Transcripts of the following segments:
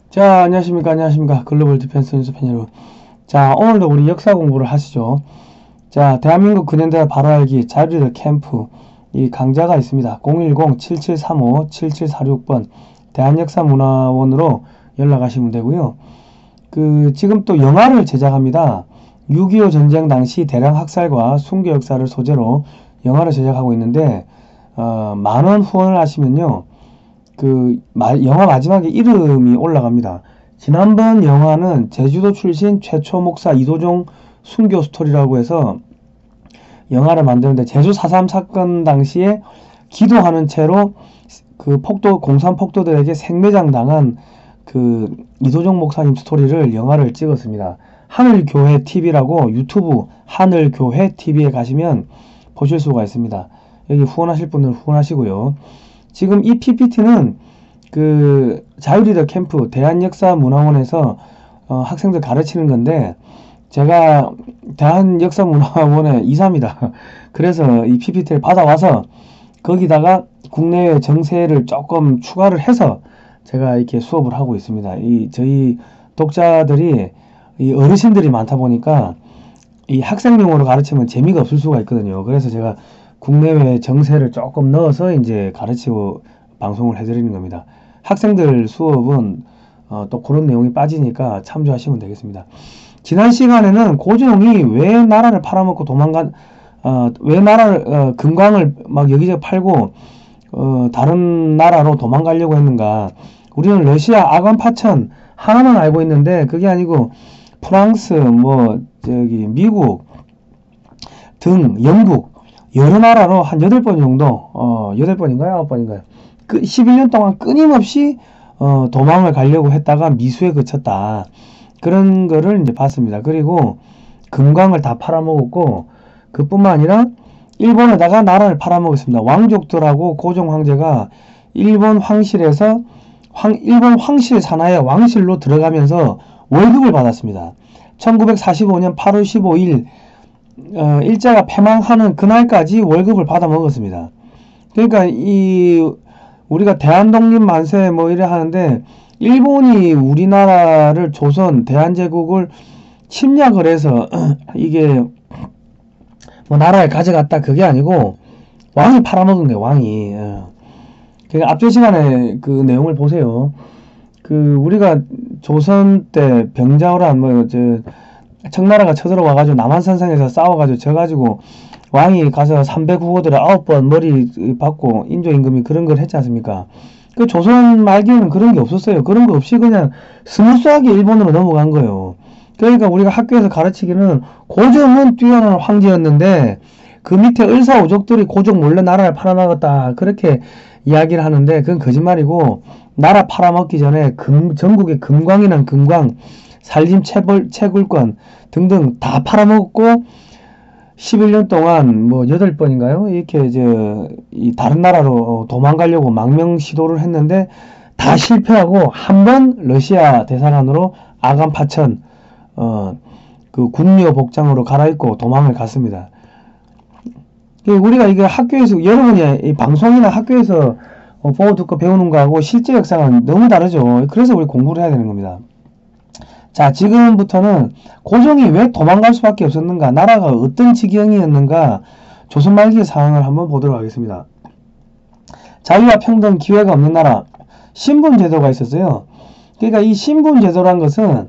자, 안녕하십니까, 안녕하십니까. 글로벌 디펜스 뉴스 팬 여러분. 자, 오늘도 우리 역사 공부를 하시죠. 자, 대한민국 근현대 바로 알기 자유리더 캠프 이 강좌가 있습니다. 010-7735-7746번 대한역사문화원으로 연락하시면 되고요. 지금 또 영화를 제작합니다. 6.25 전쟁 당시 대량 학살과 순교 역사를 소재로 영화를 제작하고 있는데, 만원 후원을 하시면요. 영화 마지막에 이름이 올라갑니다. 지난번 영화는 제주도 출신 최초 목사 이도종 순교 스토리라고 해서 영화를 만드는데 제주 4.3 사건 당시에 기도하는 채로 공산 폭도들에게 생매장 당한 이도종 목사님 스토리를 영화를 찍었습니다. 하늘교회 TV라고 유튜브 하늘교회 TV에 가시면 보실 수가 있습니다. 여기 후원하실 분들 후원하시고요. 지금 이 PPT는 자유리더 캠프 대한역사문화원에서 학생들 가르치는 건데, 제가 대한역사문화원의 이사입니다. 그래서 이 PPT를 받아와서 거기다가 국내외 정세를 조금 추가를 해서 제가 이렇게 수업을 하고 있습니다. 저희 독자들이 어르신들이 많다 보니까 이 학생용으로 가르치면 재미가 없을 수가 있거든요. 그래서 제가 국내외 정세를 조금 넣어서 이제 가르치고 방송을 해드리는 겁니다. 학생들 수업은 또 그런 내용이 빠지니까 참조하시면 되겠습니다. 지난 시간에는 고종이 왜 나라를 팔아먹고 왜 금광을 막 여기저기 팔고 다른 나라로 도망가려고 했는가. 우리는 러시아 아간 파천 하나만 알고 있는데 그게 아니고 프랑스, 미국 등 영국 여러 나라로 한 8번 정도, 8번인가요? 9번인가요? 11년 동안 끊임없이, 도망을 가려고 했다가 미수에 그쳤다. 그런 거를 이제 봤습니다. 그리고 금광을 다 팔아먹었고, 그뿐만 아니라 일본에다가 나라를 팔아먹었습니다. 왕족들하고 고종 황제가 일본 황실에서, 일본 황실 산하의 왕실로 들어가면서 월급을 받았습니다. 1945년 8월 15일, 일제가 패망하는 그날까지 월급을 받아 먹었습니다. 그러니까 우리가 대한독립 만세 이래 하는데, 일본이 우리나라를 대한제국을 침략을 해서 이게 나라를 가져갔다 그게 아니고 왕이 팔아먹은 거예요. 왕이. 그러니까 앞전 시간에 그 내용을 보세요. 우리가 조선 때 병자호란 청나라가 쳐들어와가지고 남한산성에서 싸워가지고 져가지고 왕이 가서 300후보들을 9번 머리 받고 인조임금이 그런 걸 했지 않습니까? 조선 말기에는 그런 게 없었어요. 그런 거 없이 그냥 스무스하게 일본으로 넘어간 거예요. 그러니까 우리가 학교에서 가르치기는 고종은 뛰어난 황제였는데 그 밑에 을사오족들이 고종 몰래 나라를 팔아먹었다 그렇게 이야기를 하는데 그건 거짓말이고, 나라 팔아먹기 전에 전국의 금광이나 금광, 산림 채굴권 등등 다 팔아먹었고 11년 동안 8번인가요? 이렇게 다른 나라로 도망가려고 망명 시도를 했는데 다 실패하고 한 번 러시아 대사관으로 아간 파천 군요 복장으로 갈아입고 도망을 갔습니다. 우리가 이게 학교에서 여러분이 이 방송이나 학교에서 보고 듣고 배우는 거하고 실제 역사는 너무 다르죠. 그래서 우리 공부를 해야 되는 겁니다. 자, 지금부터는 고종이 왜 도망갈 수밖에 없었는가, 나라가 어떤 지경이었는가, 조선 말기의 상황을 한번 보도록 하겠습니다. 자유와 평등, 기회가 없는 나라, 신분제도가 있었어요. 그러니까 이 신분제도란 것은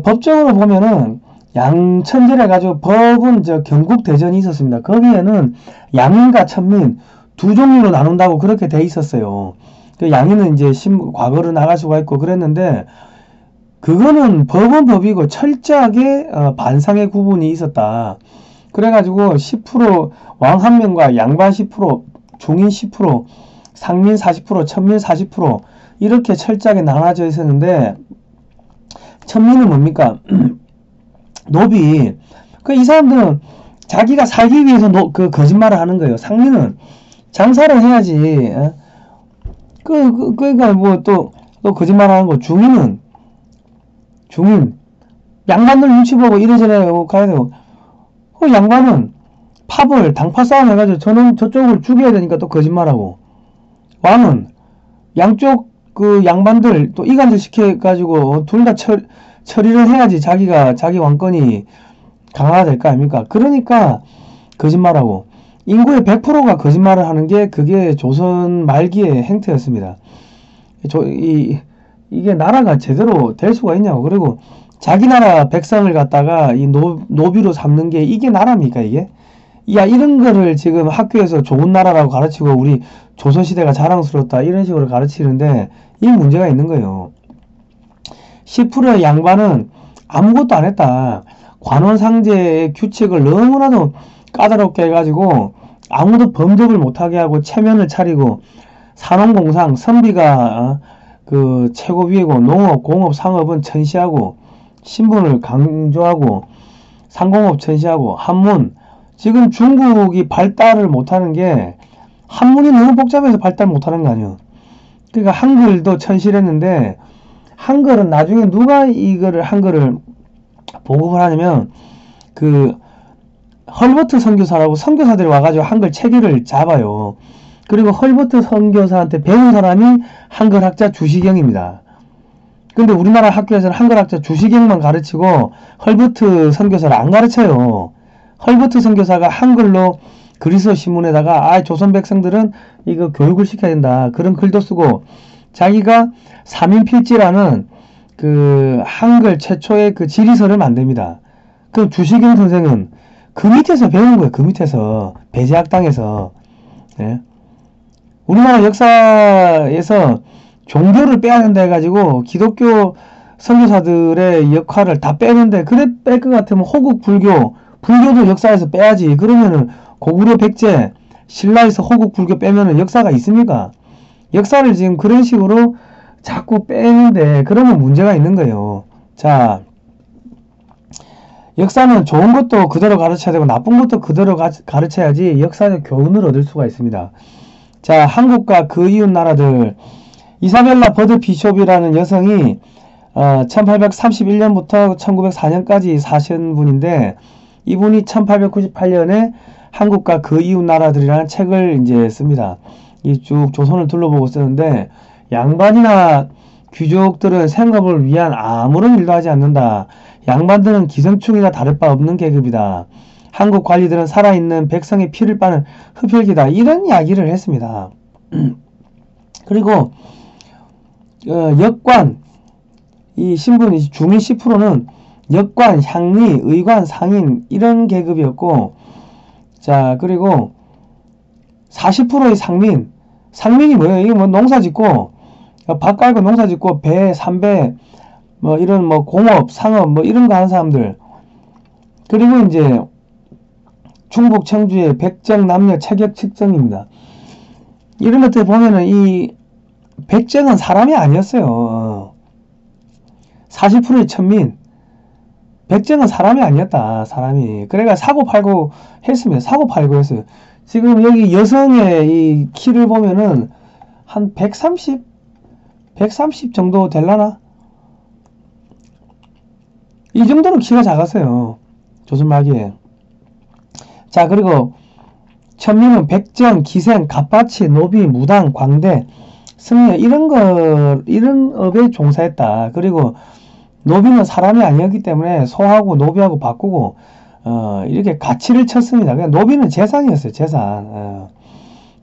법적으로 보면은 양천제를 해가지고 법은 경국대전이 있었습니다. 거기에는 양인과 천민 두 종류로 나눈다고 그렇게 돼 있었어요. 양인은 이제 과거로 나갈 수가 있고 그랬는데, 그거는 법은 법이고 철저하게 반상의 구분이 있었다. 그래가지고 10% 왕 한 명과 양반 10%, 중인 10%, 상민 40%, 천민 40% 이렇게 철저하게 나눠져 있었는데, 천민은 뭡니까? 노비. 이 사람들은 자기가 살기 위해서 거짓말을 하는 거예요. 상민은 장사를 해야지. 그러니까 또 거짓말 하는 거. 중인 양반들 눈치 보고 이래저래 가야 되고, 양반은 팝을 당파 싸움 해가지고 저쪽을 죽여야 되니까 또 거짓말하고, 왕은 양쪽 그 양반들 또 이간질 시켜가지고 둘 다 처리를 해야지 자기 왕권이 강화가 될 거 아닙니까? 그러니까 거짓말하고 인구의 100%가 거짓말을 하는 게 그게 조선 말기의 행태였습니다. 이게 나라가 제대로 될 수가 있냐고. 그리고 자기 나라 백성을 갖다가 이 노비로 삼는 게 이게 나라입니까 이게? 야, 이런 거를 지금 학교에서 좋은 나라라고 가르치고 우리 조선시대가 자랑스럽다 이런 식으로 가르치는데 이 문제가 있는 거예요. 10%의 양반은 아무것도 안 했다. 관원상제의 규칙을 너무나도 까다롭게 해가지고 아무도 범접을 못하게 하고 체면을 차리고 산업공상 선비가 그 최고위이고 농업, 공업, 상업은 천시하고 신분을 강조하고 상공업 천시하고 한문 지금 중국이 발달을 못하는 게 한문이 너무 복잡해서 발달 못하는 거 아니에요. 그러니까 한글도 천시했는데 한글은 나중에 누가 이거를 한글을 보급을 하냐면 그 헐버트 선교사라고 선교사들이 와가지고 한글 체계를 잡아요. 그리고 헐버트 선교사한테 배운 사람이 한글학자 주시경입니다. 근데 우리나라 학교에서는 한글학자 주시경만 가르치고 헐버트 선교사를 안 가르쳐요. 헐버트 선교사가 한글로 그리스어 신문에다가 조선 백성들은 이거 교육을 시켜야 된다. 그런 글도 쓰고 자기가 삼인필지라는 그 한글 최초의 그 지리서를 만듭니다. 그 주시경 선생은 그 밑에서 배운 거예요. 그 밑에서 배제학당에서. 예? 우리나라 역사에서 종교를 빼야 된다 해가지고 기독교 선교사들의 역할을 다 빼는데 그래 뺄 것 같으면 호국 불교도 역사에서 빼야지. 그러면은 고구려 백제 신라에서 호국 불교 빼면은 역사가 있습니까? 역사를 지금 그런 식으로 자꾸 빼는데 그러면 문제가 있는 거예요. 자, 역사는 좋은 것도 그대로 가르쳐야 되고 나쁜 것도 그대로 가르쳐야지 역사적 교훈을 얻을 수가 있습니다. 자, 한국과 그 이웃 나라들 이사벨라 버드 비숍이라는 여성이 1831년부터 1904년까지 사신 분인데 이분이 1898년에 한국과 그 이웃 나라들이라는 책을 이제 습니다. 이 쭉 조선을 둘러보고 쓰는데 양반이나 귀족들은 생업을 위한 아무런 일도 하지 않는다. 양반들은 기생충이나 다를 바 없는 계급이다. 한국 관리들은 살아있는 백성의 피를 빠는 흡혈귀다. 이런 이야기를 했습니다. 그리고 역관 이 신분 중인 10%는 역관, 향리, 의관, 상인 이런 계급이었고 자 그리고 40%의 상민이 뭐예요? 이게 뭐 농사짓고 밭 깔고 농사짓고 배, 삼배 뭐 이런 뭐 공업, 상업 뭐 이런 거 하는 사람들 그리고 이제 충북 청주의 백정 남녀 체격 측정입니다. 이런 것들 보면은 이 백정은 사람이 아니었어요. 40%의 천민 백정은 사람이 아니었다. 사람이 그래가 사고팔고 했습니다. 사고팔고 했어요. 지금 여기 여성의 이 키를 보면은 한 130 정도 될라나? 이 정도는 키가 작았어요. 조선 말기에. 자, 그리고 천민은 백정, 기생, 갑바치, 노비, 무당, 광대, 승려 이런 업에 종사했다. 그리고 노비는 사람이 아니었기 때문에 소하고 노비하고 바꾸고 이렇게 가치를 쳤습니다. 그냥 노비는 재산이었어요. 재산.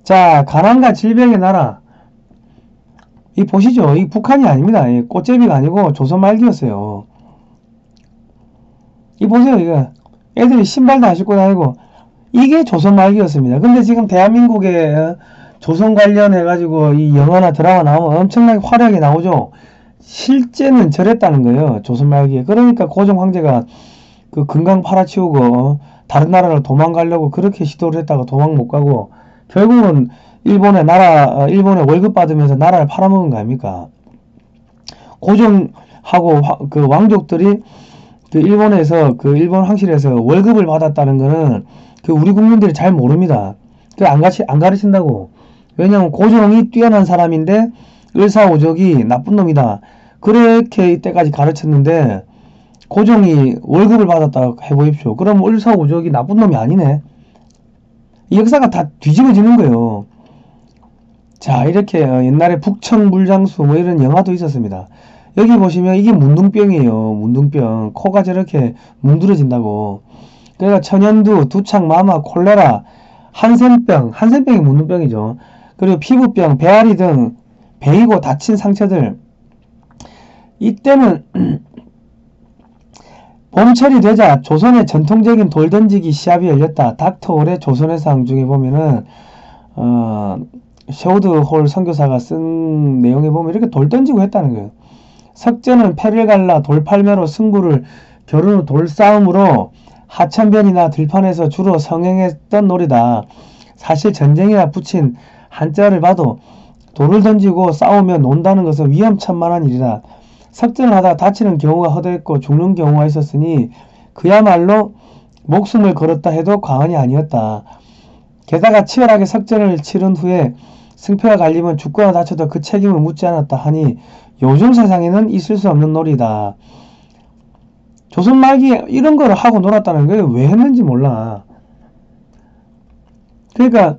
자, 가난과 질병의 나라. 이 보시죠. 이 북한이 아닙니다. 이 꽃제비가 아니고 조선 말기였어요. 이 보세요. 이거 애들이 신발도 안 신고 다니고 이게 조선 말기였습니다. 근데 지금 대한민국에 조선 관련해가지고 이 영화나 드라마 나오면 엄청나게 화려하게 나오죠. 실제는 저랬다는 거예요. 조선 말기에. 그러니까 고종 황제가 그 금강 팔아치우고 다른 나라로 도망가려고 그렇게 시도를 했다가 도망 못 가고 결국은 일본에 월급 받으면서 나라를 팔아먹은 거 아닙니까? 고종하고 그 왕족들이 그 일본에서 그 일본 황실에서 월급을 받았다는 거는 그 우리 국민들이 잘 모릅니다. 그 안 가르친다고. 왜냐면 고종이 뛰어난 사람인데 을사오적이 나쁜 놈이다. 그렇게 이때까지 가르쳤는데 고종이 월급을 받았다 해보십시오. 그럼 을사오적이 나쁜 놈이 아니네. 이 역사가 다 뒤집어지는 거예요. 자, 이렇게 옛날에 북청물장수 뭐 이런 영화도 있었습니다. 여기 보시면 이게 문둥병이에요. 문둥병. 코가 저렇게 뭉드러진다고. 그러니까 천연두, 두창, 마마, 콜레라, 한센병이 문둥병이죠. 그리고 피부병, 배앓이 등 베이고 다친 상처들. 이때는 봄철이 되자 조선의 전통적인 돌던지기 시합이 열렸다. 닥터홀의 조선해상 중에 보면은 셰우드홀 선교사가 쓴 내용에 보면 이렇게 돌 던지고 했다는 거예요. 석전은 패를 갈라 돌팔매로 승부를 겨룬 후 돌싸움으로 하천변이나 들판에서 주로 성행했던 놀이다. 사실 전쟁이나 붙인 한자를 봐도 돌을 던지고 싸우며 논다는 것은 위험천만한 일이다. 석전을 하다 다치는 경우가 허다했고 죽는 경우가 있었으니 그야말로 목숨을 걸었다 해도 과언이 아니었다. 게다가 치열하게 석전을 치른 후에 승패가 갈리면 죽거나 다쳐도 그 책임을 묻지 않았다 하니 요즘 세상에는 있을 수 없는 놀이다. 조선 말기에 이런 거를 하고 놀았다는 거예요. 왜 했는지 몰라. 그러니까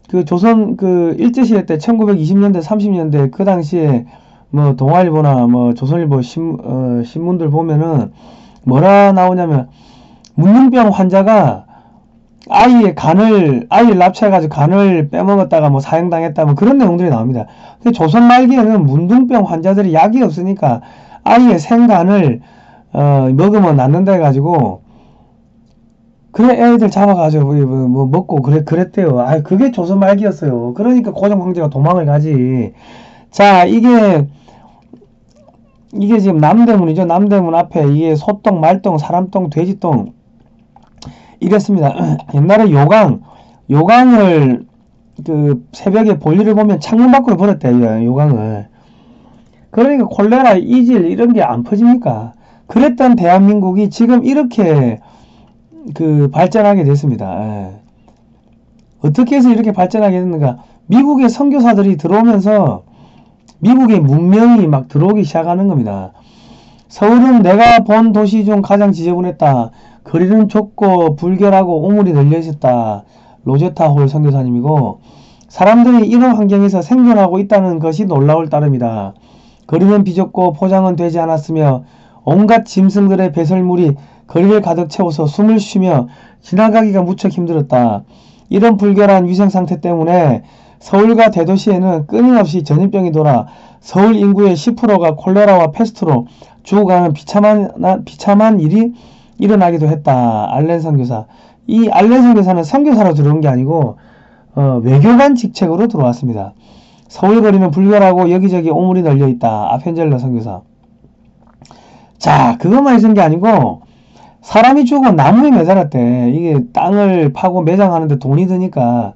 그 조선 그 일제시대 때 1920년대 30년대 그 당시에 뭐 동아일보나 뭐 조선일보 신문들 보면은 뭐라 나오냐면 문둥병 환자가 아이를 납치해가지고 간을 빼먹었다가 뭐 사형당했다 뭐 그런 내용들이 나옵니다. 근데 조선 말기에는 문둥병 환자들이 약이 없으니까 아이의 생간을 먹으면 낫는다 해가지고 그래 애들 잡아가지고 뭐 먹고 그랬대요. 그게 조선 말기였어요. 그러니까 고종 황제가 도망을 가지. 자, 이게 지금 남대문이죠. 남대문 앞에 이게 소똥, 말똥, 사람똥, 돼지똥 이랬습니다. 옛날에 요강을 그 새벽에 볼일을 보면 창문 밖으로 버렸대요. 요강을. 그러니까 콜레라, 이질 이런 게 안 퍼집니까? 그랬던 대한민국이 지금 이렇게 그 발전하게 됐습니다. 어떻게 해서 이렇게 발전하게 됐는가? 미국의 선교사들이 들어오면서 미국의 문명이 막 들어오기 시작하는 겁니다. 서울은 내가 본 도시 중 가장 지저분했다. 거리는 좁고 불결하고 우물이 널려 있었다. 로제타 홀 선교사님이고 사람들이 이런 환경에서 생존하고 있다는 것이 놀라울 따름이다. 거리는 비좁고 포장은 되지 않았으며 온갖 짐승들의 배설물이 거리를 가득 채워서 숨을 쉬며 지나가기가 무척 힘들었다. 이런 불결한 위생상태 때문에 서울과 대도시에는 끊임없이 전염병이 돌아 서울 인구의 10%가 콜레라와 패스트로 죽어가는 비참한 일이 일어나기도 했다. 알렌 선교사. 이 알렌 선교사는 선교사로 들어온 게 아니고 외교관 직책으로 들어왔습니다. 서울 거리는 불결하고 여기저기 오물이 널려있다. 아펜젤러 선교사. 자, 그것만 있은 게 아니고 사람이 죽어 나무에 매달았대. 이게 땅을 파고 매장하는데 돈이 드니까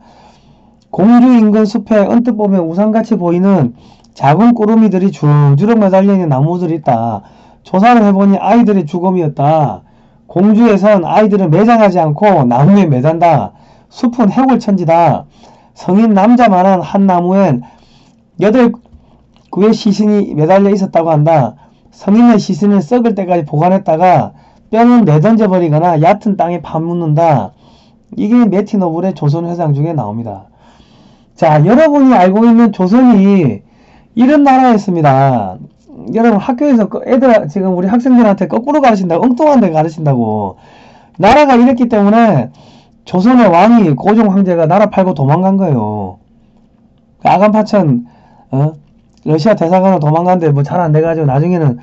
공주 인근 숲에 언뜻 보면 우산같이 보이는 작은 꾸러미들이 주렁주렁 매달려 있는 나무들이 있다. 조사를 해보니 아이들의 죽음이었다. 공주에선 아이들은 매장하지 않고 나무에 매단다. 숲은 해골천지다. 성인 남자만한 한 나무엔 8구의 시신이 매달려 있었다고 한다. 성인의 시신은 썩을 때까지 보관했다가 뼈는 내던져버리거나 얕은 땅에 파묻는다. 이게 매티 노블의 조선회상 중에 나옵니다. 자, 여러분이 알고 있는 조선이 이런 나라였습니다. 여러분 학교에서 지금 우리 학생들한테 거꾸로 가르친다고, 엉뚱한 데 가르친다고. 나라가 이랬기 때문에 조선의 왕이 고종 황제가 나라 팔고 도망간 거예요. 아간파천 러시아 대사관으로 도망갔는데 뭐 잘 안 돼가지고 나중에는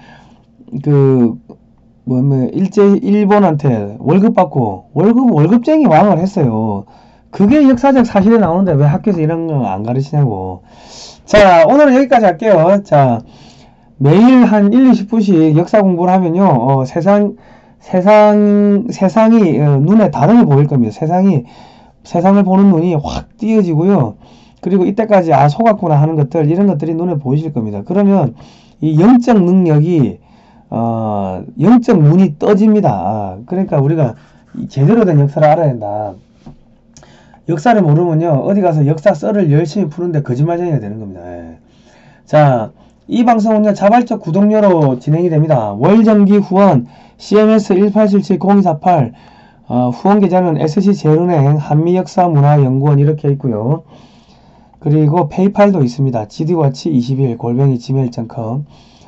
일본한테 월급 받고 월급쟁이 왕을 했어요. 그게 역사적 사실에 나오는데 왜 학교에서 이런 거 안 가르치냐고. 자, 오늘은 여기까지 할게요. 자, 매일 한 1-20분씩 역사 공부를 하면요, 세상이 눈에 다르게 보일 겁니다. 세상을 보는 눈이 확 띄어지고요. 그리고 이때까지 속았구나 하는 것들, 이런 것들이 눈에 보이실 겁니다. 그러면 이 영적 능력이 영적 문이 떠집니다. 그러니까 우리가 제대로 된 역사를 알아야 된다. 역사를 모르면요, 어디 가서 역사 썰을 열심히 푸는데 거짓말쟁이가 되는 겁니다. 자, 이 방송은요, 자발적 구독료로 진행이 됩니다. 월정기 후원 CMS 1877-0248 후원 계좌는 SC제일은행 한미역사문화연구원 이렇게 있고요. 그리고 페이팔도 있습니다. gdwatch21@gmail.com.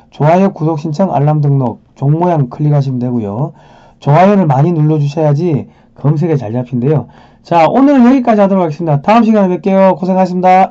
좋아요, 구독 신청, 알람 등록, 종 모양 클릭하시면 되고요. 좋아요를 많이 눌러주셔야지 검색에 잘 잡힌대요. 자, 오늘은 여기까지 하도록 하겠습니다. 다음 시간에 뵐게요. 고생하셨습니다.